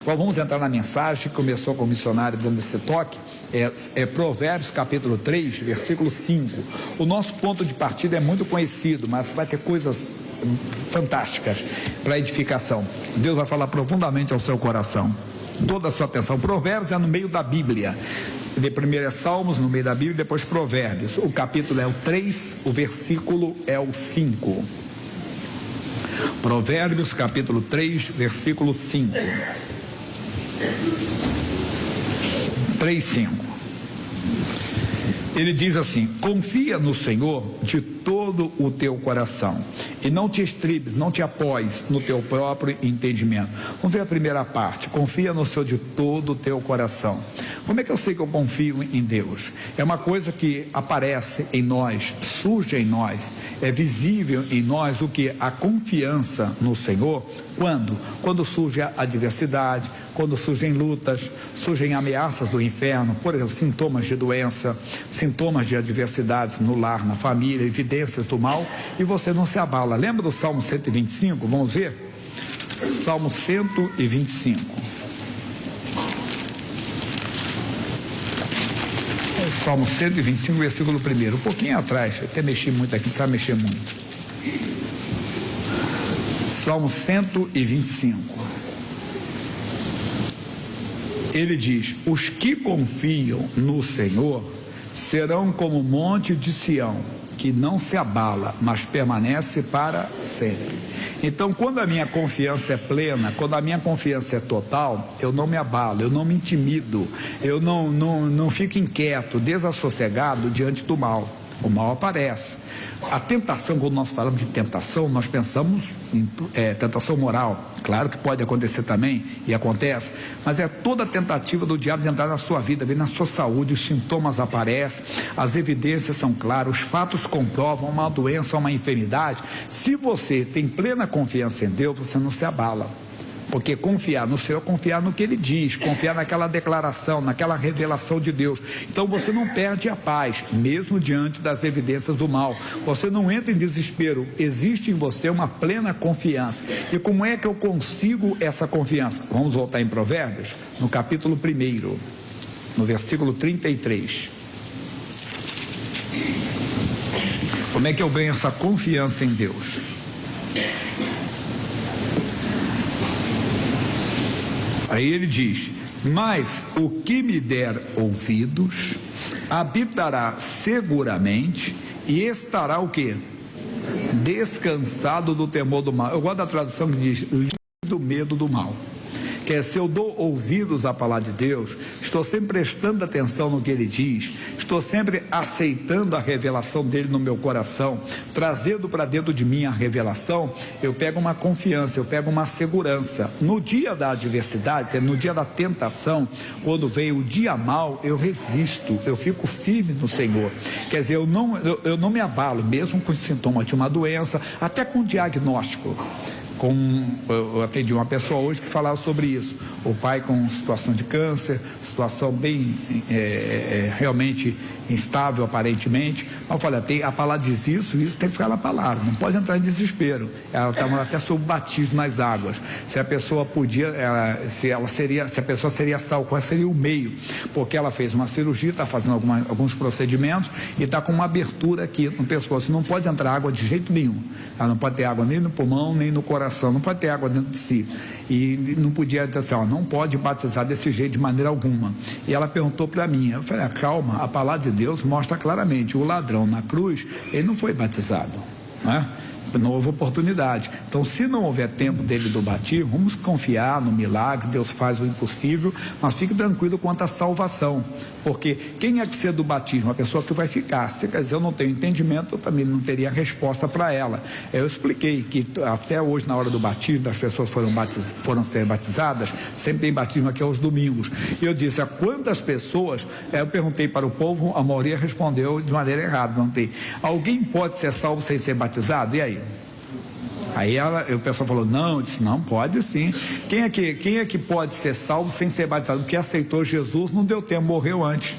Então vamos entrar na mensagem que começou com o missionário dando esse toque, é Provérbios capítulo 3, versículo 5. O nosso ponto de partida é muito conhecido, mas vai ter coisas fantásticas para edificação. Deus vai falar profundamente ao seu coração. Toda a sua atenção. Provérbios é no meio da Bíblia. De primeiro é Salmos, no meio da Bíblia, depois Provérbios. O capítulo é o 3, o versículo é o 5. Provérbios capítulo 3, versículo 5. 3:5. Ele diz assim: confia no Senhor de todo o teu coração e não te estribes, não te apoies no teu próprio entendimento. Vamos ver a primeira parte. Confia no Senhor de todo o teu coração. Como é que eu sei que eu confio em Deus? É uma coisa que aparece em nós, surge em nós, é visível em nós o que? A confiança no Senhor. Quando surge a adversidade, quando surgem lutas, surgem ameaças do inferno, por exemplo, sintomas de doença, sintomas de adversidades no lar, na família, evidências do mal, e você não se abala. Lembra do Salmo 125? Vamos ver? Salmo 125. Salmo 125, versículo 1. Um pouquinho atrás, até mexi muito aqui, para mexer muito. Salmo 125. Ele diz: os que confiam no Senhor serão como o monte de Sião, que não se abala, mas permanece para sempre. Então, quando a minha confiança é plena, quando a minha confiança é total, eu não me abalo, eu não me intimido, eu não fico inquieto, desassossegado diante do mal. O mal aparece. A tentação, quando nós falamos de tentação, nós pensamos em tentação moral. Claro que pode acontecer também, e acontece, mas é toda a tentativa do diabo de entrar na sua vida, vir na sua saúde, os sintomas aparecem, as evidências são claras, os fatos comprovam uma doença, uma enfermidade. Se você tem plena confiança em Deus, você não se abala. Porque confiar no Senhor é confiar no que Ele diz, confiar naquela declaração, naquela revelação de Deus. Então você não perde a paz, mesmo diante das evidências do mal. Você não entra em desespero, existe em você uma plena confiança. E como é que eu consigo essa confiança? Vamos voltar em Provérbios, no capítulo 1, no versículo 33. Como é que eu ganho essa confiança em Deus? Aí ele diz: mas o que me der ouvidos habitará seguramente e estará o quê? Descansado do temor do mal. Eu gosto da tradução que diz: livre do medo do mal. Que se eu dou ouvidos à palavra de Deus, estou sempre prestando atenção no que Ele diz, estou sempre aceitando a revelação dEle no meu coração, trazendo para dentro de mim a revelação, eu pego uma confiança, eu pego uma segurança. No dia da adversidade, no dia da tentação, quando vem o dia mal, eu resisto, eu fico firme no Senhor. Quer dizer, eu não me abalo, mesmo com sintomas de uma doença, até com diagnóstico. Eu atendi uma pessoa hoje que falava sobre isso. O pai com situação de câncer, situação bem realmente instável aparentemente. Mas eu falei: a palavra diz isso tem que ficar na palavra, não pode entrar em desespero. Ela estava até sob batismo nas águas. Se a pessoa podia, se a pessoa seria salva, qual seria o meio? Porque ela fez uma cirurgia, está fazendo alguns procedimentos e está com uma abertura aqui no pescoço. Não pode entrar água de jeito nenhum. Ela não pode ter água nem no pulmão, nem no coração, não pode ter água dentro de si. E não podia dizer assim: não pode batizar desse jeito de maneira alguma. E ela perguntou para mim, eu falei: calma, a palavra de Deus mostra claramente, o ladrão na cruz, ele não foi batizado, né? Não houve oportunidade. Então, se não houver tempo dele do batismo, vamos confiar no milagre, Deus faz o impossível, mas fique tranquilo quanto à salvação, porque quem é que precisa do batismo? A pessoa que vai ficar. Se quer dizer, eu não tenho entendimento, eu também não teria resposta para ela. Eu expliquei que até hoje, na hora do batismo, as pessoas foram ser batizadas, sempre tem batismo aqui aos domingos. E eu disse: a quantas pessoas, eu perguntei para o povo, a maioria respondeu de maneira errada, não tem. Alguém pode ser salvo sem ser batizado? E aí? Aí o pessoal falou: não. Eu disse: não, pode sim. Quem é que pode ser salvo sem ser batizado? Porque aceitou Jesus, não deu tempo, morreu antes.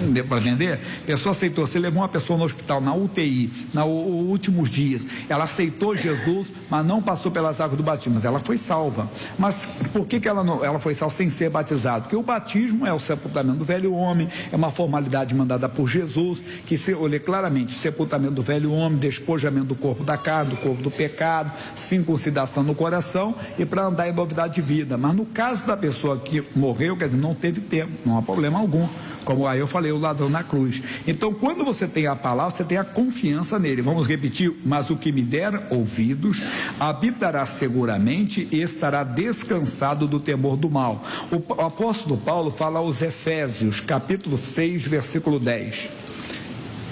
Deu para entender? A pessoa aceitou. Você levou uma pessoa no hospital, na UTI, nos últimos dias. Ela aceitou Jesus, mas não passou pelas águas do batismo. Mas ela foi salva. Mas por que ela foi salva sem ser batizada? Porque o batismo é o sepultamento do velho homem, é uma formalidade mandada por Jesus, que se olha claramente o sepultamento do velho homem, despojamento do corpo da carne, do corpo do pecado, circuncidação no coração e para andar em novidade de vida. Mas no caso da pessoa que morreu, quer dizer, não teve tempo, não há problema algum. Como aí eu falei, o ladrão na cruz. Então, quando você tem a palavra, você tem a confiança nele. Vamos repetir: mas o que me der ouvidos, habitará seguramente e estará descansado do temor do mal. O apóstolo Paulo fala aos Efésios, capítulo 6, versículo 10.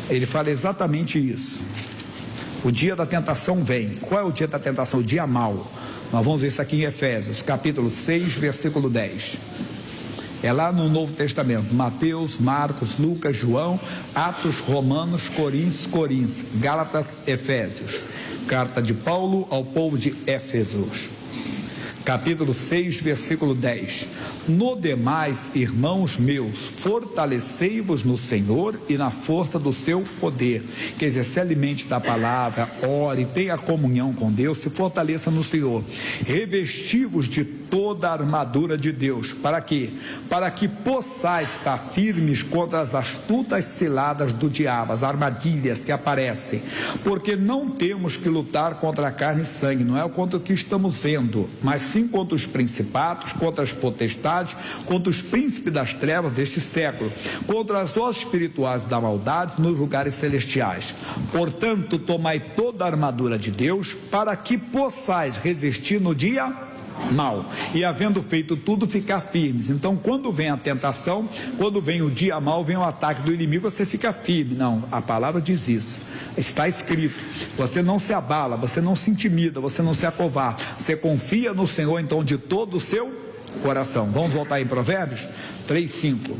Ele fala exatamente isso. O dia da tentação vem. Qual é o dia da tentação? O dia mau. Nós vamos ver isso aqui em Efésios, capítulo 6, versículo 10. É lá no Novo Testamento: Mateus, Marcos, Lucas, João, Atos, Romanos, Coríntios, Gálatas, Efésios. Carta de Paulo ao povo de Éfesos, capítulo 6, versículo 10. No demais, irmãos meus, fortalecei-vos no Senhor e na força do seu poder. Quer dizer, se alimente da palavra, ore, tenha comunhão com Deus, se fortaleça no Senhor. Revesti-vos de toda a armadura de Deus. Para quê? Para que possais estar firmes contra as astutas ciladas do diabo, as armadilhas que aparecem. Porque não temos que lutar contra a carne e sangue, não é contra o que estamos vendo, mas sim contra os principados, contra as potestades, contra os príncipes das trevas deste século, contra as hostes espirituais da maldade nos lugares celestiais. Portanto, tomai toda a armadura de Deus, para que possais resistir no dia mal, e havendo feito tudo, ficar firmes. Então, quando vem a tentação, quando vem o dia mal, vem o ataque do inimigo, você fica firme. Não, a palavra diz isso, está escrito. Você não se abala, você não se intimida, você não se acovarda, você confia no Senhor, então, de todo o seu coração. Vamos voltar em Provérbios 3:5.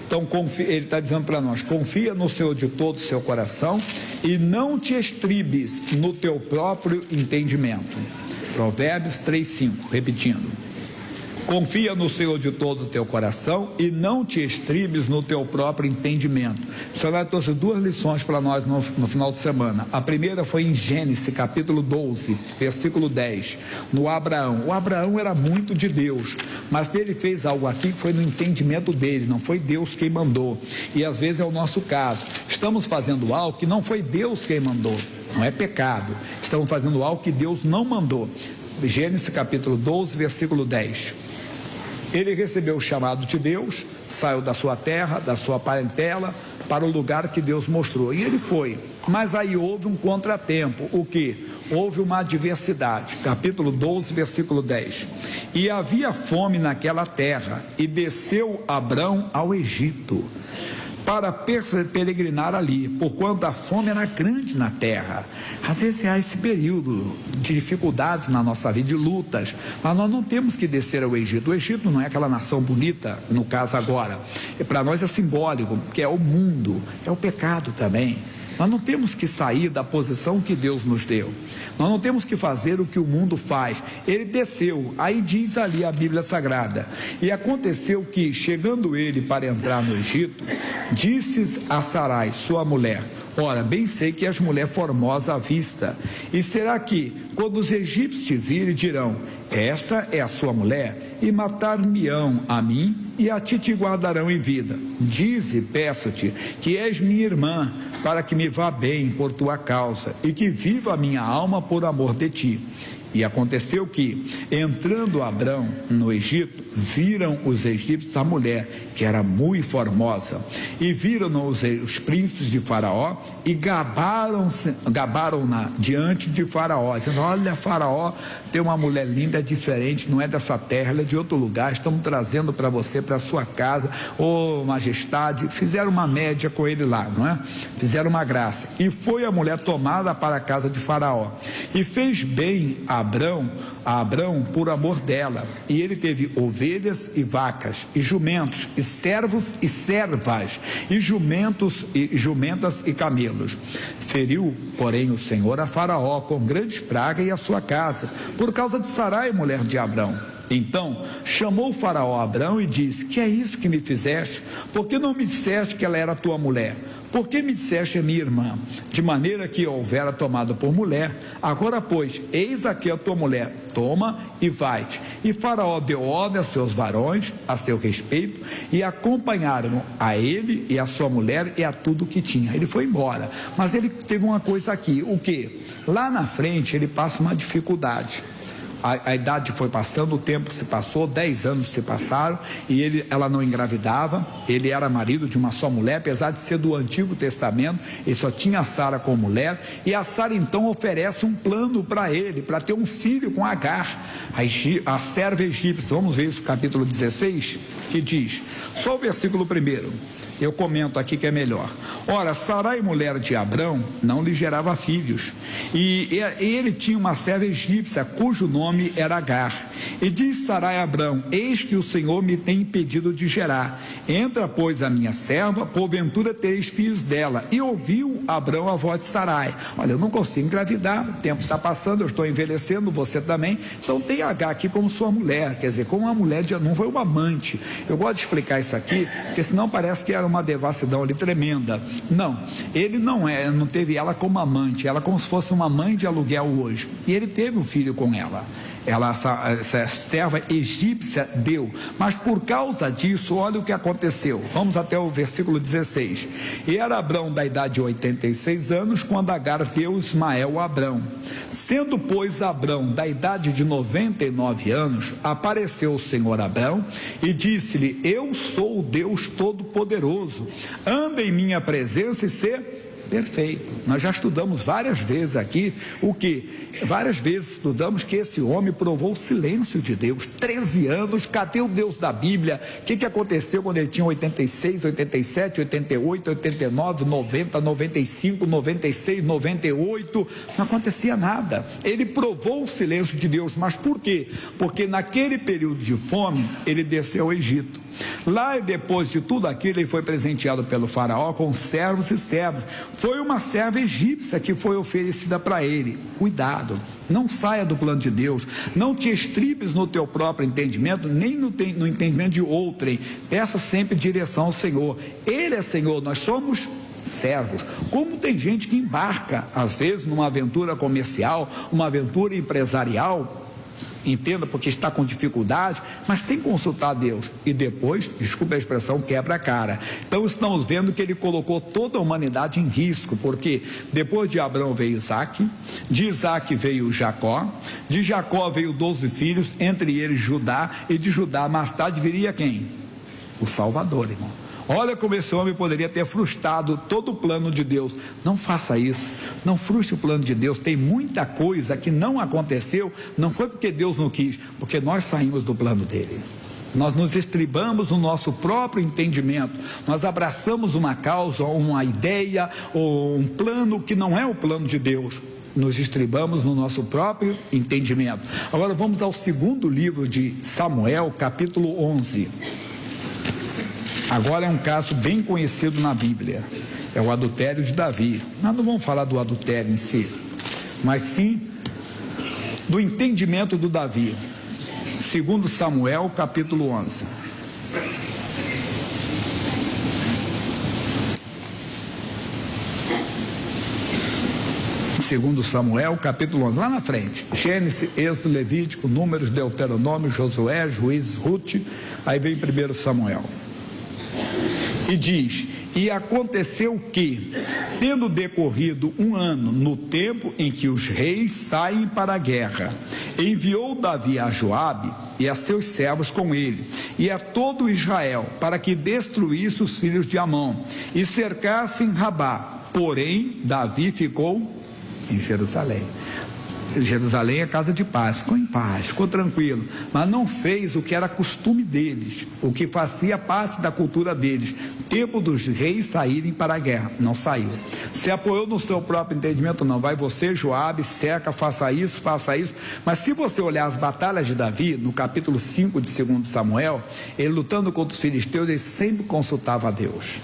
Então, ele está dizendo para nós: confia no Senhor de todo o seu coração e não te estribes no teu próprio entendimento. Provérbios 3:5, repetindo: confia no Senhor de todo o teu coração e não te estribes no teu próprio entendimento. O Senhor trouxe duas lições para nós no final de semana. A primeira foi em Gênesis, capítulo 12, versículo 10, no Abraão. O Abraão era muito de Deus, mas ele fez algo aqui que foi no entendimento dele, não foi Deus quem mandou. E às vezes é o nosso caso. Estamos fazendo algo que não foi Deus quem mandou. Não é pecado. Estamos fazendo algo que Deus não mandou. Gênesis capítulo 12, versículo 10. Ele recebeu o chamado de Deus, saiu da sua terra, da sua parentela, para o lugar que Deus mostrou. E ele foi. Mas aí houve um contratempo. O que? Houve uma adversidade. Capítulo 12, versículo 10. E havia fome naquela terra, e desceu Abrão ao Egito, para peregrinar ali, porquanto a fome era grande na terra. Às vezes há esse período de dificuldades na nossa vida, de lutas, mas nós não temos que descer ao Egito. O Egito não é aquela nação bonita, no caso agora, para nós é simbólico, porque é o mundo, é o pecado também. Nós não temos que sair da posição que Deus nos deu. Nós não temos que fazer o que o mundo faz. Ele desceu. Aí diz ali a Bíblia Sagrada: e aconteceu que, chegando ele para entrar no Egito, disse a Sarai, sua mulher: ora, bem sei que és mulher formosa à vista. E será que, quando os egípcios te virem, dirão: esta é a sua mulher? E matar-me-ão a mim, e a ti te guardarão em vida. Dize, peço-te, que és minha irmã, para que me vá bem por tua causa, e que viva a minha alma por amor de ti. E aconteceu que, entrando Abrão no Egito, viram os egípcios a mulher, que era muito formosa, e viram os príncipes de Faraó, e gabaram-na diante de Faraó, dizendo: olha, Faraó tem uma mulher linda, diferente, não é dessa terra, ela é de outro lugar, estamos trazendo para você, para a sua casa, ô majestade. Fizeram uma média com ele lá, não é? Fizeram uma graça. E foi a mulher tomada para a casa de Faraó, e fez bem a Abrão por amor dela, e ele teve ovelhas e vacas, e jumentos, e servos e servas, e jumentos e jumentas e camelos. Feriu, porém, o Senhor a Faraó com grandes pragas e a sua casa, por causa de Sarai, mulher de Abrão. Então chamou o faraó Abrão e disse: que é isso que me fizeste? Por que não me disseste que ela era tua mulher? Por que me disseste: é minha irmã? De maneira que eu houvera tomado por mulher. Agora, pois, eis aqui a tua mulher, toma e vai-te. E faraó deu ordem a seus varões a seu respeito, e acompanharam a ele e a sua mulher e a tudo que tinha. Ele foi embora, mas ele teve uma coisa aqui, o que? Lá na frente ele passa uma dificuldade. A idade foi passando, o tempo se passou, 10 anos se passaram, e ela não engravidava. Ele era marido de uma só mulher, apesar de ser do Antigo Testamento, ele só tinha a Sara como mulher, e a Sara então oferece um plano para ele, para ter um filho com Agar, a serva egípcia. Vamos ver isso, capítulo 16, que diz, só o versículo 1, eu comento aqui que é melhor. Ora, Sarai, mulher de Abrão, não lhe gerava filhos, e ele tinha uma serva egípcia, cujo nome era Agar. E diz Sarai a Abrão: eis que o Senhor me tem impedido de gerar. Entra, pois, a minha serva, porventura tereis filhos dela. E ouviu Abrão a voz de Sarai: olha, eu não consigo engravidar, o tempo está passando, eu estou envelhecendo, você também, então tem Agar aqui como sua mulher, quer dizer, como uma mulher, não foi uma amante. Eu gosto de explicar isso aqui, porque senão parece que era uma devassidão ali tremenda. Não, ele não teve ela como amante, ela como se fosse uma mãe de aluguel hoje, e ele teve um filho com ela. Essa serva egípcia deu, mas por causa disso, olha o que aconteceu. Vamos até o versículo 16. E era Abrão da idade de 86 anos, quando Agar deu Ismael a Abrão. Sendo, pois, Abrão da idade de 99 anos, apareceu o Senhor a Abrão e disse-lhe: eu sou o Deus Todo-Poderoso, anda em minha presença e ser perfeito. Nós já estudamos várias vezes aqui várias vezes estudamos que esse homem provou o silêncio de Deus. 13 anos, cadê o Deus da Bíblia? O que aconteceu quando ele tinha 86, 87, 88, 89, 90, 95, 96, 98? Não acontecia nada. Ele provou o silêncio de Deus, mas por quê? Porque naquele período de fome, ele desceu ao Egito. Lá, depois de tudo aquilo, ele foi presenteado pelo faraó com servos e servas. Foi uma serva egípcia que foi oferecida para ele. Cuidado, não saia do plano de Deus, não te estribes no teu próprio entendimento, nem no entendimento de outrem. Peça sempre direção ao Senhor. Ele é Senhor, nós somos servos. Como tem gente que embarca às vezes numa aventura comercial, uma aventura empresarial, entenda, porque está com dificuldade, mas sem consultar a Deus, e depois, desculpe a expressão, quebra a cara. Então estamos vendo que ele colocou toda a humanidade em risco, porque depois de Abrão veio Isaac, de Isaac veio Jacó, de Jacó veio 12 filhos, entre eles Judá, e de Judá mais tarde viria quem? O Salvador, irmão. Olha como esse homem poderia ter frustrado todo o plano de Deus. Não faça isso, não frustre o plano de Deus. Tem muita coisa que não aconteceu, não foi porque Deus não quis, porque nós saímos do plano dele. Nós nos estribamos no nosso próprio entendimento, nós abraçamos uma causa, uma ideia ou um plano que não é o plano de Deus. Nos estribamos no nosso próprio entendimento. Agora vamos ao segundo livro de Samuel, capítulo 11. Agora é um caso bem conhecido na Bíblia, é o adultério de Davi. Nós não vamos falar do adultério em si, mas sim do entendimento do Davi. Segundo Samuel, capítulo 11. Segundo Samuel, capítulo 11, lá na frente. Gênesis, Êxodo, Levítico, Números, Deuteronômio, Josué, Juízes, Ruth, aí vem primeiro Samuel. E diz: e aconteceu que, tendo decorrido um ano no tempo em que os reis saem para a guerra, enviou Davi a Joabe e a seus servos com ele, e a todo Israel, para que destruísse os filhos de Amon, e cercassem Rabá. Porém, Davi ficou em Jerusalém. Jerusalém é casa de paz, ficou em paz, ficou tranquilo, mas não fez o que era costume deles, o que fazia parte da cultura deles, tempo dos reis saírem para a guerra. Não saiu, se apoiou no seu próprio entendimento. Não, vai você, Joabe, cerca, faça isso, mas se você olhar as batalhas de Davi, no capítulo 5 de 2 Samuel, ele lutando contra os filisteus, ele sempre consultava a Deus.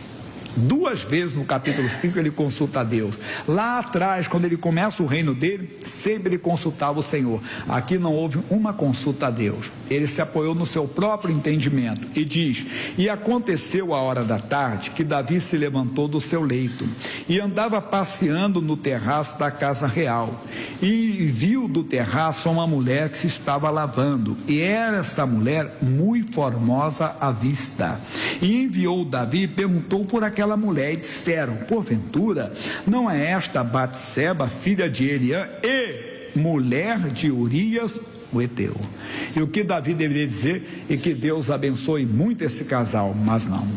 2 vezes no capítulo 5 ele consulta a Deus. Lá atrás, quando ele começa o reino dele, sempre ele consultava o Senhor. Aqui não houve uma consulta a Deus. Ele se apoiou no seu próprio entendimento e diz: e aconteceu a hora da tarde que Davi se levantou do seu leito e andava passeando no terraço da casa real, e viu do terraço uma mulher que se estava lavando, e era esta mulher muito formosa à vista. E enviou Davi e perguntou por aquela mulher, e disseram: porventura não é esta Batseba, filha de Eliã e mulher de Urias o Heteu? E o que Davi deveria dizer é que Deus abençoe muito esse casal, mas não.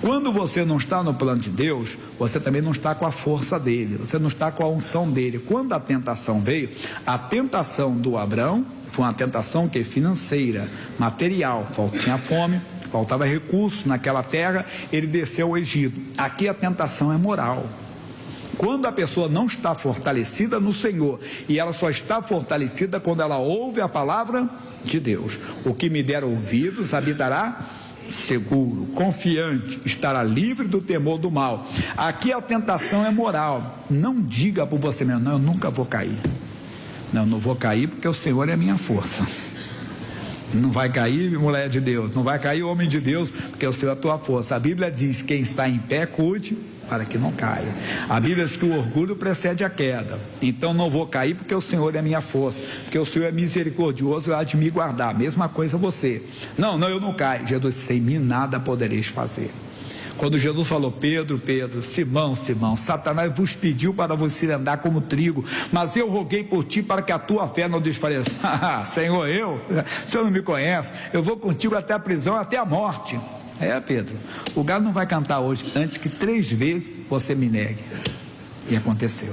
Quando você não está no plano de Deus, você também não está com a força dele, você não está com a unção dele. Quando a tentação veio, a tentação do Abrão foi uma tentação que é financeira, material, tinha fome, faltava recursos naquela terra, ele desceu ao Egito. Aqui a tentação é moral. Quando a pessoa não está fortalecida no Senhor, e ela só está fortalecida quando ela ouve a palavra de Deus: o que me der ouvidos habitará seguro, confiante, estará livre do temor do mal. Aqui a tentação é moral. Não diga por você mesmo: não, eu nunca vou cair. Não vou cair porque o Senhor é a minha força. Não vai cair, mulher de Deus, não vai cair, homem de Deus, porque o Senhor é a tua força. A Bíblia diz: quem está em pé, cuide para que não caia. A Bíblia diz que o orgulho precede a queda. Então não vou cair porque o Senhor é a minha força, porque o Senhor é misericordioso e há de me guardar. Mesma coisa você. Não, eu não caio. Jesus disse: sem mim nada podereis fazer. Quando Jesus falou: Pedro, Simão, Satanás vos pediu para você andar como trigo, mas eu roguei por ti para que a tua fé não desfaleça. Senhor, o Senhor não me conhece, eu vou contigo até a prisão, até a morte. Pedro, o galo não vai cantar hoje antes que 3 vezes você me negue. E aconteceu.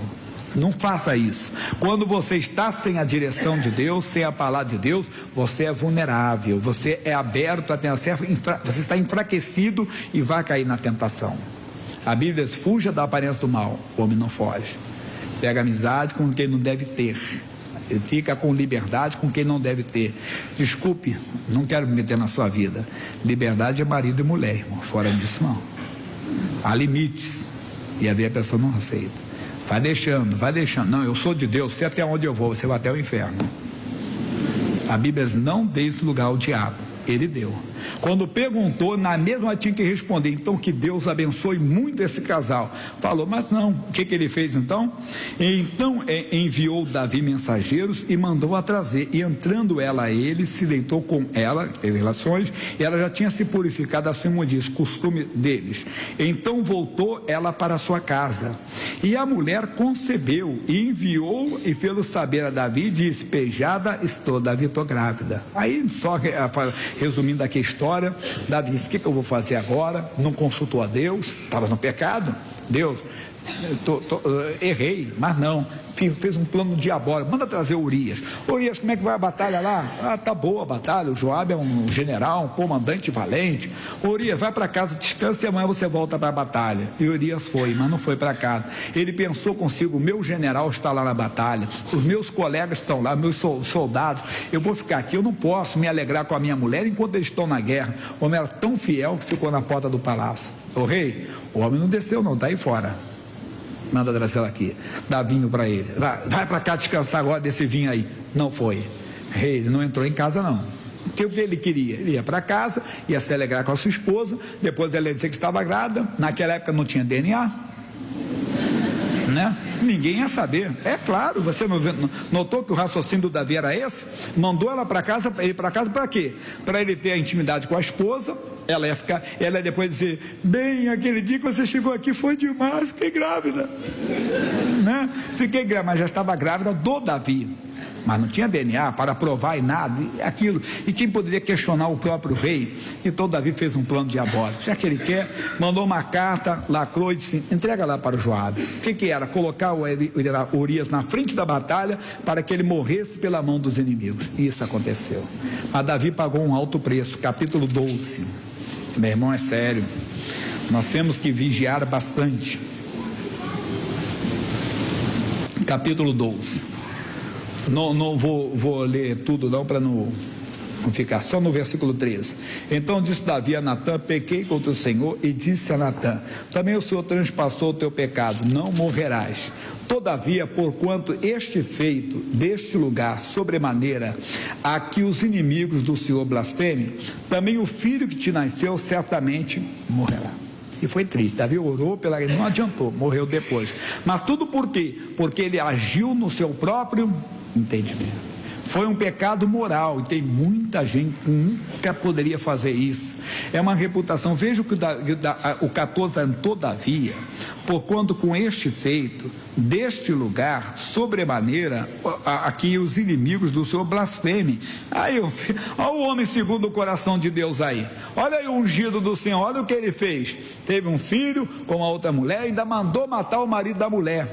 Não faça isso. Quando você está sem a direção de Deus, sem a palavra de Deus, você é vulnerável, você é aberto a tentação, você está enfraquecido e vai cair na tentação. A Bíblia diz: fuja da aparência do mal. O homem não foge. Pega amizade com quem não deve ter. Ele fica com liberdade com quem não deve ter. Desculpe, não quero me meter na sua vida. Liberdade é marido e mulher, irmão. Fora disso não. Há limites. E às vezes a pessoa não aceita. Vai deixando. Não, eu sou de Deus, sei até onde eu vou, você vai até o inferno. A Bíblia diz: não dê esse lugar ao diabo. Ele deu. Quando perguntou, na mesma tinha que responder: então que Deus abençoe muito esse casal. Falou, mas não. O que ele fez então? Então enviou Davi mensageiros e mandou-a trazer. E entrando ela a ele, se deitou com ela, teve relações, e ela já tinha se purificado, assim como diz, costume deles. Então voltou ela para a sua casa. E a mulher concebeu e enviou e fez saber a Davi, e disse: pejada estou, Davi, estou grávida. Aí só resumindo aqui a história, Davi disse: o que eu vou fazer agora? Não consultou a Deus, estava no pecado. Deus, errei, mas não, fez um plano diabólico, manda trazer Urias. Urias, como é que vai a batalha lá? Tá boa a batalha, o Joabe é um general, um comandante valente. Urias, vai para casa, descansa e amanhã você volta para a batalha. E Urias foi, mas não foi para casa. Ele pensou consigo: o meu general está lá na batalha, os meus colegas estão lá, meus soldados, eu vou ficar aqui, eu não posso me alegrar com a minha mulher enquanto eles estão na guerra. O homem era tão fiel que ficou na porta do palácio. O rei, o homem não desceu não, está aí fora. Manda trazer ela aqui, dá vinho para ele. Vai para cá descansar agora desse vinho aí. Não foi. Rei, ele não entrou em casa não. O que ele queria? Ele ia para casa, ia se alegrar com a sua esposa, depois ela ia dizer que estava grávida. Naquela época não tinha DNA, né? Ninguém ia saber. É claro, você não notou que o raciocínio do Davi era esse? Mandou ela para casa, ele para casa para quê? Para ele ter a intimidade com a esposa. Ela ia depois dizer: bem, aquele dia que você chegou aqui foi demais, fiquei grávida, né? Fiquei grávida, mas já estava grávida do Davi, mas não tinha DNA para provar e nada, e aquilo, e quem poderia questionar o próprio rei? Então Davi fez um plano diabólico, já que ele quer, mandou uma carta, lacrou e disse: entrega lá para o Joabe. O que era? Colocar o Urias na frente da batalha para que ele morresse pela mão dos inimigos. E isso aconteceu, mas Davi pagou um alto preço. Capítulo 12. Meu irmão, é sério, nós temos que vigiar bastante. Capítulo 12. Não vou ler tudo não, para não Vou ficar só no versículo 13. Então disse Davi a Natã: pequei contra o Senhor, e disse a Natã: também o Senhor transpassou o teu pecado, não morrerás. Todavia, porquanto este feito deste lugar sobremaneira a que os inimigos do Senhor blasfemem, também o filho que te nasceu certamente morrerá. E foi triste. Davi orou pela... não adiantou, morreu depois. Mas tudo por quê? Porque ele agiu no seu próprio entendimento. Foi um pecado moral, e tem muita gente que nunca poderia fazer isso. É uma reputação. Veja o 14, todavia, porquanto com este feito, deste lugar, sobremaneira, aqui os inimigos do Senhor blasfemem. Aí, olha o homem segundo o coração de Deus aí. Olha aí o ungido do Senhor, olha o que ele fez. Teve um filho com a outra mulher, ainda mandou matar o marido da mulher.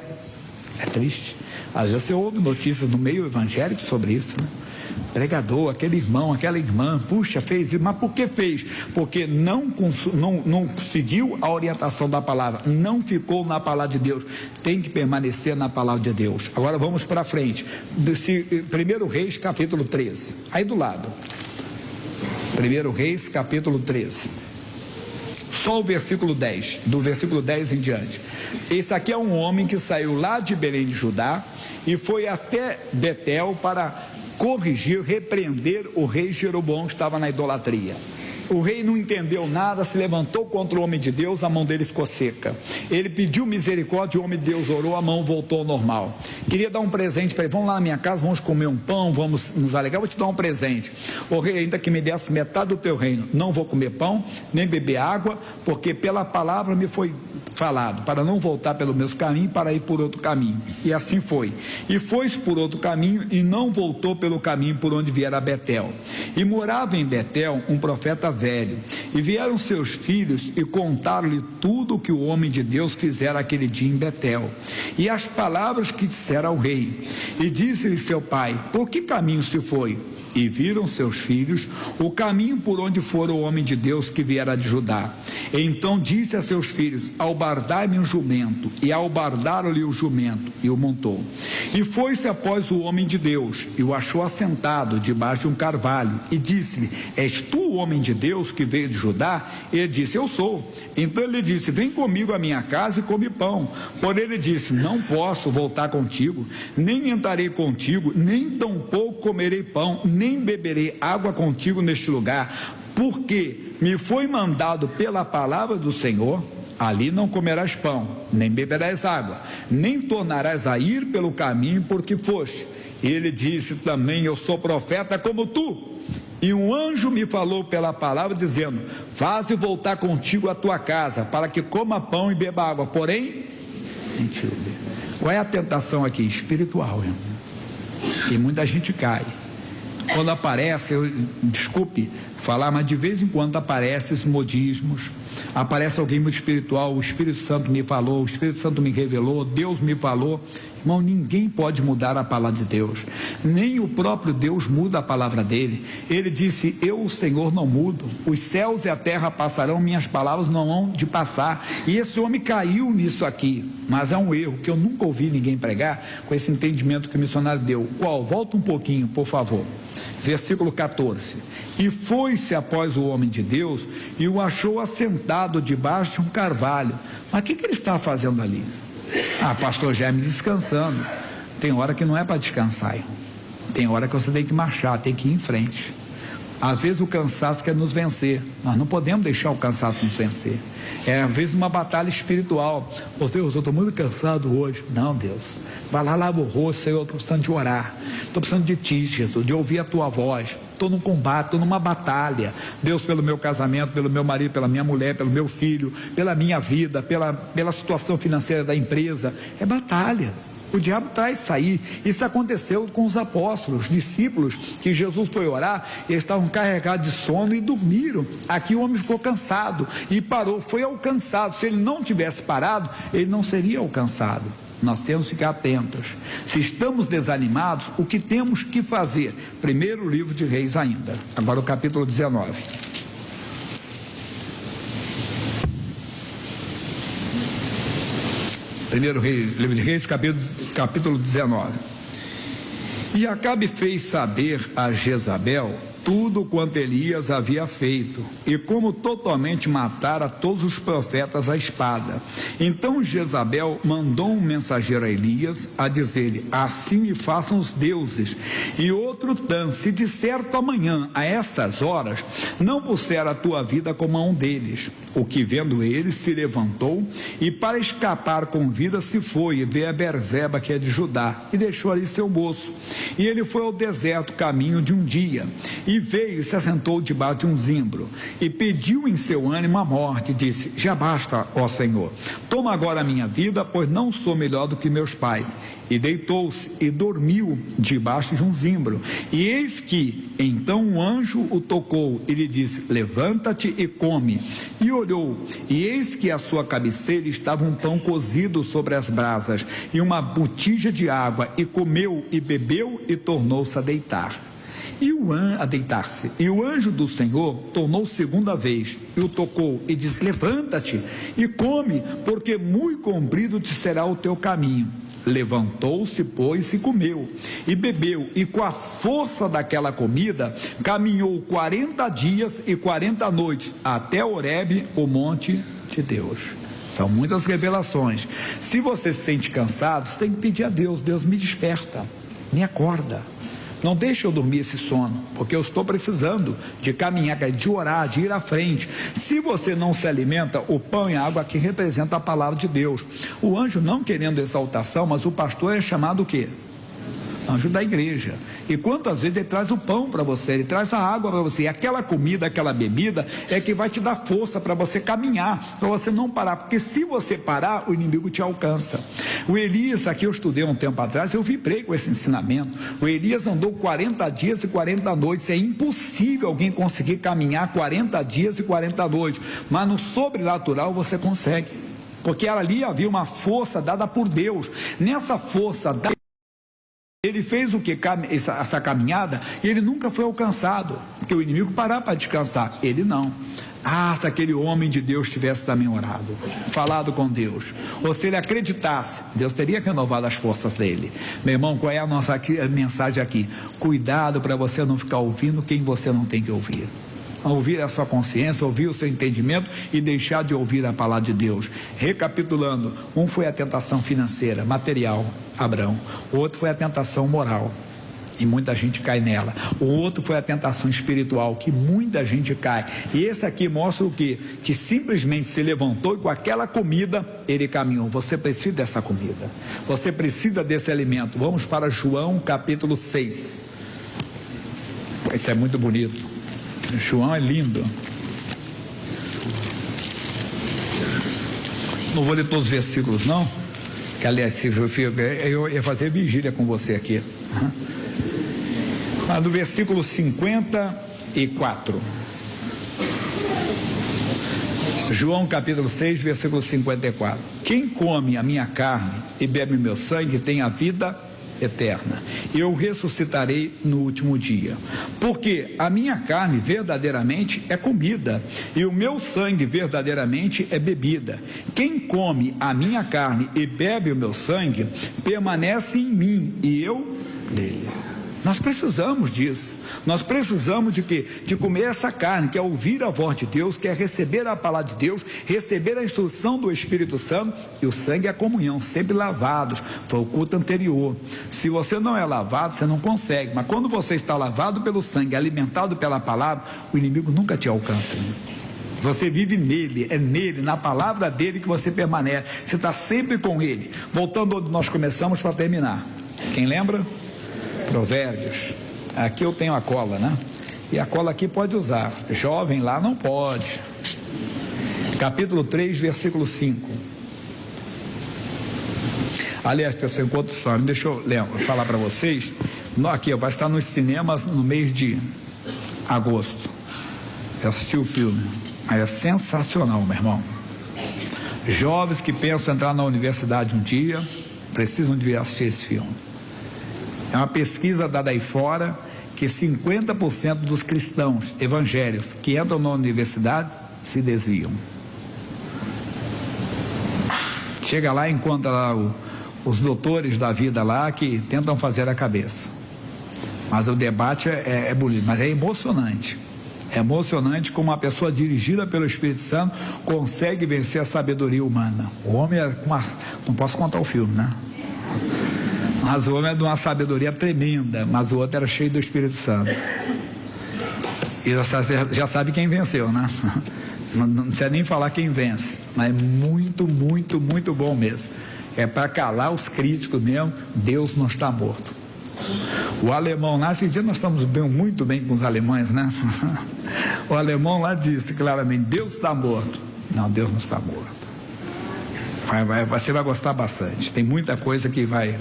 É triste. Às vezes você ouve notícias no meio evangélico sobre isso, né? Pregador, aquele irmão, aquela irmã, puxa, fez isso, mas por que fez? Porque não seguiu a orientação da palavra, não ficou na palavra de Deus. Tem que permanecer na palavra de Deus. Agora vamos para frente. 1 Reis, capítulo 13. Aí do lado. 1 Reis, capítulo 13. Só o versículo 10, do versículo 10 em diante. Esse aqui é um homem que saiu lá de Belém de Judá e foi até Betel para corrigir, repreender o rei Jeroboão, que estava na idolatria. O rei não entendeu nada, se levantou contra o homem de Deus, a mão dele ficou seca. Ele pediu misericórdia, o homem de Deus orou, a mão voltou ao normal. Queria dar um presente para ele: vamos lá na minha casa, vamos comer um pão, vamos nos alegrar, vou te dar um presente. O rei, ainda que me desse metade do teu reino, não vou comer pão, nem beber água, porque pela palavra me foi falado, para não voltar pelo meu caminho, para ir por outro caminho. E assim foi. E foi-se por outro caminho, e não voltou pelo caminho por onde viera a Betel. E morava em Betel um profeta velho, e vieram seus filhos e contaram-lhe tudo o que o homem de Deus fizera aquele dia em Betel, e as palavras que dissera ao rei. E disse-lhe seu pai: por que caminho se foi? E viram seus filhos o caminho por onde fora o homem de Deus que viera de Judá. Então disse a seus filhos: albardai-me um jumento. E albardaram-lhe o jumento, e o montou. E foi-se após o homem de Deus, e o achou assentado debaixo de um carvalho, e disse-lhe: és tu o homem de Deus que veio de Judá? Ele disse: eu sou. Então ele disse: vem comigo à minha casa e come pão. Porém ele disse: não posso voltar contigo, nem entrarei contigo, nem tampouco comerei pão, nem beberei água contigo neste lugar, porque me foi mandado pela palavra do Senhor: ali não comerás pão, nem beberás água, nem tornarás a ir pelo caminho por que foste. Ele disse também: eu sou profeta como tu. E um anjo me falou pela palavra, dizendo: faze voltar contigo a tua casa, para que coma pão e beba água. Porém, mentira. Qual é a tentação aqui? Espiritual, irmão. E muita gente cai. Quando aparece, desculpe falar, mas de vez em quando aparecem esses modismos, aparece alguém muito espiritual: o Espírito Santo me falou, o Espírito Santo me revelou, Deus me falou. Irmão, ninguém pode mudar a palavra de Deus, nem o próprio Deus muda a palavra dele. Ele disse: eu, o Senhor, não mudo, os céus e a terra passarão, minhas palavras não hão de passar. E esse homem caiu nisso aqui, mas é um erro que eu nunca ouvi ninguém pregar com esse entendimento que o missionário deu. Qual? Volta um pouquinho, por favor. Versículo 14. E foi-se após o homem de Deus, e o achou assentado debaixo de um carvalho. Mas o que ele está fazendo ali? Ah, pastor Jaime, descansando. Tem hora que não é para descansar, tem hora que você tem que marchar, tem que ir em frente. Às vezes o cansaço quer nos vencer, nós não podemos deixar o cansaço nos vencer. É às vezes uma batalha espiritual. Ô Deus, eu estou muito cansado hoje. Não, Deus, vai lá, lava o rosto. Senhor, eu estou precisando de orar, estou precisando de ti, Jesus, de ouvir a tua voz. Estou num combate, estou numa batalha. Deus, pelo meu casamento, pelo meu marido, pela minha mulher, pelo meu filho, pela minha vida, pela situação financeira da empresa. É batalha. O diabo traz isso aí. Isso aconteceu com os apóstolos, os discípulos, que Jesus foi orar, eles estavam carregados de sono e dormiram. Aqui o homem ficou cansado e parou, foi alcançado. Se ele não tivesse parado, ele não seria alcançado. Nós temos que ficar atentos. Se estamos desanimados, o que temos que fazer? Primeiro livro de Reis ainda, agora o capítulo 19. Primeiro livro de Reis, capítulo 19. E Acabe fez saber a Jezabel tudo quanto Elias havia feito, e como totalmente matara todos os profetas à espada. Então Jezabel mandou um mensageiro a Elias a dizer-lhe: assim me façam os deuses. E outro tanto, se de certo amanhã, a estas horas, não puser a tua vida como a um deles. O que, vendo ele, se levantou e, para escapar com vida, se foi e veio a Berzeba, que é de Judá, e deixou ali seu moço. E ele foi ao deserto, caminho de um dia, e veio e se assentou debaixo de um zimbro, e pediu em seu ânimo a morte, e disse: já basta, ó Senhor, toma agora a minha vida, pois não sou melhor do que meus pais. E deitou-se e dormiu debaixo de um zimbro. E eis que então um anjo o tocou e lhe disse: levanta-te e come. E olhou, e eis que à sua cabeceira estava um pão cozido sobre as brasas e uma botija de água, e comeu e bebeu e tornou-se a deitar. E o anjo do Senhor tornou segunda vez e o tocou e disse: levanta-te e come, porque muito comprido te será o teu caminho. Levantou-se, pois, e comeu, e bebeu, e com a força daquela comida, caminhou 40 dias e 40 noites, até Horebe, o monte de Deus. São muitas revelações. Se você se sente cansado, você tem que pedir a Deus: Deus, me desperta, me acorda. Não deixe eu dormir esse sono, porque eu estou precisando de caminhar, de orar, de ir à frente. Se você não se alimenta, o pão e a água aqui representam a palavra de Deus. O anjo, não querendo exaltação, mas o pastor é chamado o quê? Anjo da igreja. E quantas vezes ele traz o pão para você, ele traz a água para você, e aquela comida, aquela bebida é que vai te dar força para você caminhar, para você não parar, porque se você parar, o inimigo te alcança. O Elias, aqui eu estudei um tempo atrás, eu vibrei com esse ensinamento. O Elias andou 40 dias e 40 noites. É impossível alguém conseguir caminhar 40 dias e 40 noites, mas no sobrenatural você consegue, porque ali havia uma força dada por Deus. Nessa força dada, ele fez o que? Essa caminhada, e ele nunca foi alcançado, porque o inimigo parava para descansar, ele não. Se aquele homem de Deus tivesse também orado, falado com Deus, ou se ele acreditasse, Deus teria renovado as forças dele. Meu irmão, qual é a nossa mensagem aqui? Cuidado para você não ficar ouvindo quem você não tem que ouvir. Ouvir a sua consciência, ouvir o seu entendimento e deixar de ouvir a palavra de Deus. Recapitulando, um foi a tentação financeira, material, Abraão. O outro foi a tentação moral, e muita gente cai nela. O outro foi a tentação espiritual, que muita gente cai. E esse aqui mostra o quê? Que simplesmente se levantou e com aquela comida ele caminhou. Você precisa dessa comida, você precisa desse alimento. Vamos para João capítulo 6. Isso é muito bonito. João é lindo. Não vou ler todos os versículos não, que aliás eu ia fazer vigília com você aqui. Mas no versículo 54, João capítulo 6, versículo 54: quem come a minha carne e bebe meu sangue tem a vida eterna, eu ressuscitarei no último dia, porque a minha carne verdadeiramente é comida e o meu sangue verdadeiramente é bebida. Quem come a minha carne e bebe o meu sangue permanece em mim e eu nele. Nós precisamos disso. Nós precisamos de quê? De comer essa carne, que é ouvir a voz de Deus, que é receber a palavra de Deus, receber a instrução do Espírito Santo. E o sangue é a comunhão, sempre lavados. Foi o culto anterior. Se você não é lavado, você não consegue. Mas quando você está lavado pelo sangue, alimentado pela palavra, o inimigo nunca te alcança. Você vive nele, é nele, na palavra dele que você permanece. Você está sempre com ele. Voltando onde nós começamos para terminar. Quem lembra? Provérbios. Aqui eu tenho a cola, né? E a cola aqui pode usar. Jovem lá não pode. Capítulo 3, versículo 5. Aliás, pessoal, enquanto só, deixa eu falar para vocês. Aqui vai estar nos cinemas no mês de agosto. Eu assisti o filme. Aí é sensacional, meu irmão. Jovens que pensam em entrar na universidade um dia precisam de vir assistir esse filme. É uma pesquisa dada aí fora que 50% dos cristãos evangélicos que entram na universidade se desviam. Chega lá e encontra lá os doutores da vida lá que tentam fazer a cabeça. Mas o debate é bonito, mas é emocionante. É emocionante como uma pessoa dirigida pelo Espírito Santo consegue vencer a sabedoria humana. O homem não posso contar o filme, né? Mas o homem é de uma sabedoria tremenda, mas o outro era cheio do Espírito Santo. E já sabe quem venceu, né? Não precisa nem falar quem vence, mas é muito, muito, muito bom mesmo. É para calar os críticos mesmo. Deus não está morto. O alemão lá, esse dia nós estamos muito bem com os alemães, né? O alemão lá disse claramente: Deus está morto. Não, Deus não está morto. Você vai gostar bastante. Tem muita coisa que vai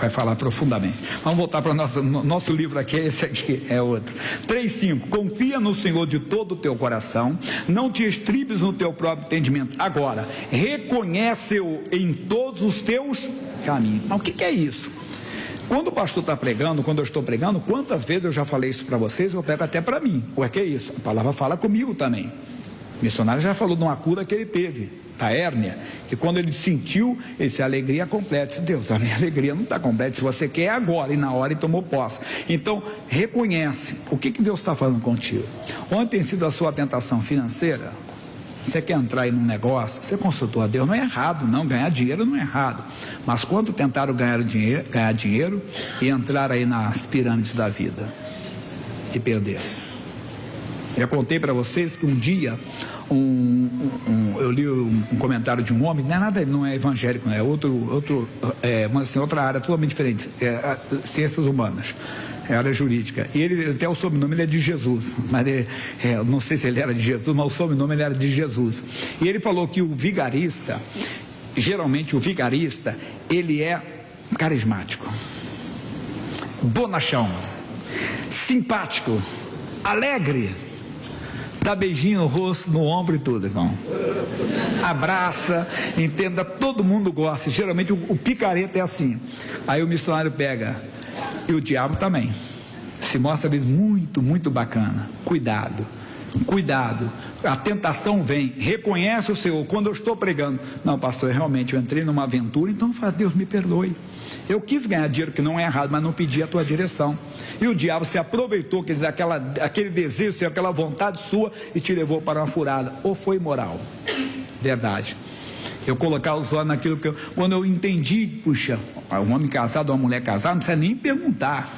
falar profundamente. Vamos voltar para o nosso livro aqui. Esse aqui é outro. 3:5. Confia no Senhor de todo o teu coração, não te estribes no teu próprio entendimento. Agora, reconhece-o em todos os teus caminhos. Mas o que é isso? Quando o pastor está pregando, quando eu estou pregando, quantas vezes eu já falei isso para vocês, eu pego até para mim. O que é isso? A palavra fala comigo também. O missionário já falou de uma cura que ele teve, a hérnia, que quando ele sentiu, ele disse: a alegria completa. Disse: Deus, a minha alegria não está completa. Se você quer, é agora. E na hora ele tomou posse. Então, reconhece o que Deus está falando contigo. Onde tem sido a sua tentação financeira? Você quer entrar aí num negócio, você consultou a Deus, não é errado, não, ganhar dinheiro não é errado, mas quando tentaram ganhar dinheiro e entrar aí nas pirâmides da vida e perderam. Eu contei para vocês que um dia eu li um comentário de um homem, não é nada, não é evangélico, não é mas assim, outra área totalmente diferente, ciências humanas, área jurídica, e ele, até o sobrenome ele é de Jesus, mas não sei se ele era de Jesus, mas o sobrenome ele era de Jesus. E ele falou que o vigarista, geralmente o vigarista, ele é carismático, bonachão, simpático, alegre, dá beijinho no rosto, no ombro e tudo, irmão. Abraça, entenda, todo mundo gosta. Geralmente o picareta é assim. Aí o missionário pega, e o diabo também. Se mostra às vezes muito, muito bacana. Cuidado, cuidado. A tentação vem, reconhece o Senhor. Quando eu estou pregando, não, pastor, realmente eu entrei numa aventura, então fala: Deus me perdoe. Eu quis ganhar dinheiro, que não é errado, mas não pedi a tua direção. E o diabo se aproveitou aquele desejo, aquela vontade sua e te levou para uma furada. Ou foi moral? Verdade. Eu colocar os olhos naquilo que quando eu entendi, puxa, um homem casado, uma mulher casada, não precisa nem perguntar.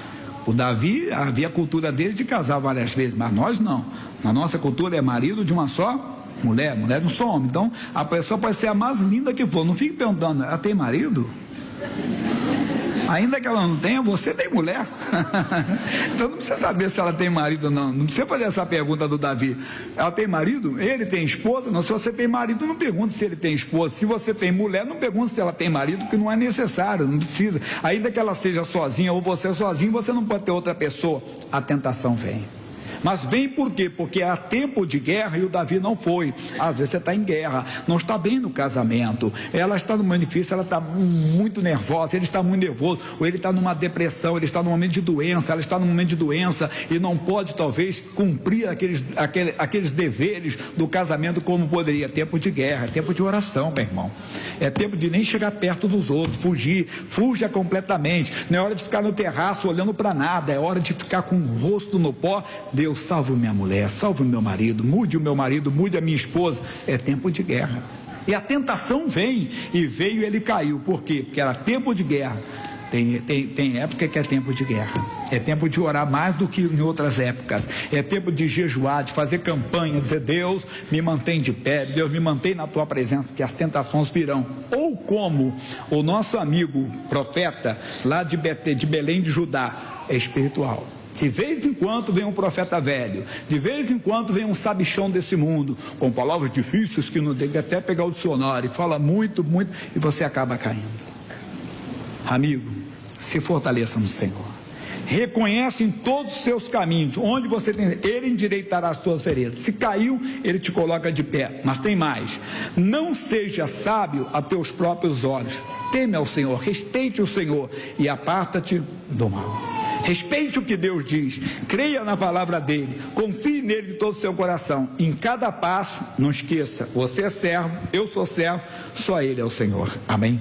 O Davi, havia a cultura dele de casar várias vezes, mas nós não. Na nossa cultura é marido de uma só mulher não só homem. Então a pessoa pode ser a mais linda que for, não fique perguntando: ela tem marido? Ainda que ela não tenha, você tem mulher. Então não precisa saber se ela tem marido ou não. Não precisa fazer essa pergunta do Davi: ela tem marido? Ele tem esposa? Não, se você tem marido, não pergunte se ele tem esposa. Se você tem mulher, não pergunte se ela tem marido, que não é necessário, não precisa. Ainda que ela seja sozinha ou você sozinho, você não pode ter outra pessoa. A tentação vem. Mas vem por quê? Porque há tempo de guerra e o Davi não foi. Às vezes você está em guerra, não está bem no casamento, ela está no manifício, ela está muito nervosa, ele está muito nervoso, ou ele está numa depressão, ele está num momento de doença, ela está num momento de doença e não pode talvez cumprir aqueles deveres do casamento como poderia. É tempo de guerra, é tempo de oração, meu irmão. É tempo de nem chegar perto dos outros, fuja completamente. Não é hora de ficar no terraço olhando para nada, é hora de ficar com o rosto no pó. Deus, salve minha mulher, salve o meu marido, mude o meu marido, mude a minha esposa. É tempo de guerra. E a tentação vem, e veio e ele caiu. Por quê? Porque era tempo de guerra. Tem época que é tempo de guerra. É tempo de orar mais do que em outras épocas. É tempo de jejuar, de fazer campanha, dizer: Deus, me mantém de pé, Deus, me mantém na tua presença, que as tentações virão. Ou como o nosso amigo profeta lá de Belém de Judá, é espiritual. De vez em quando vem um profeta velho, de vez em quando vem um sabichão desse mundo, com palavras difíceis que não tem que até pegar o dicionário, e fala muito, muito, e você acaba caindo. Amigo, se fortaleça no Senhor. Reconhece em todos os seus caminhos, onde você tem, ele endireitará as tuas veredas. Se caiu, ele te coloca de pé. Mas tem mais: não seja sábio a teus próprios olhos. Teme ao Senhor, respeite o Senhor e aparta-te do mal. Respeite o que Deus diz, creia na palavra dele, confie nele de todo o seu coração. Em cada passo, não esqueça: você é servo, eu sou servo, só ele é o Senhor. Amém?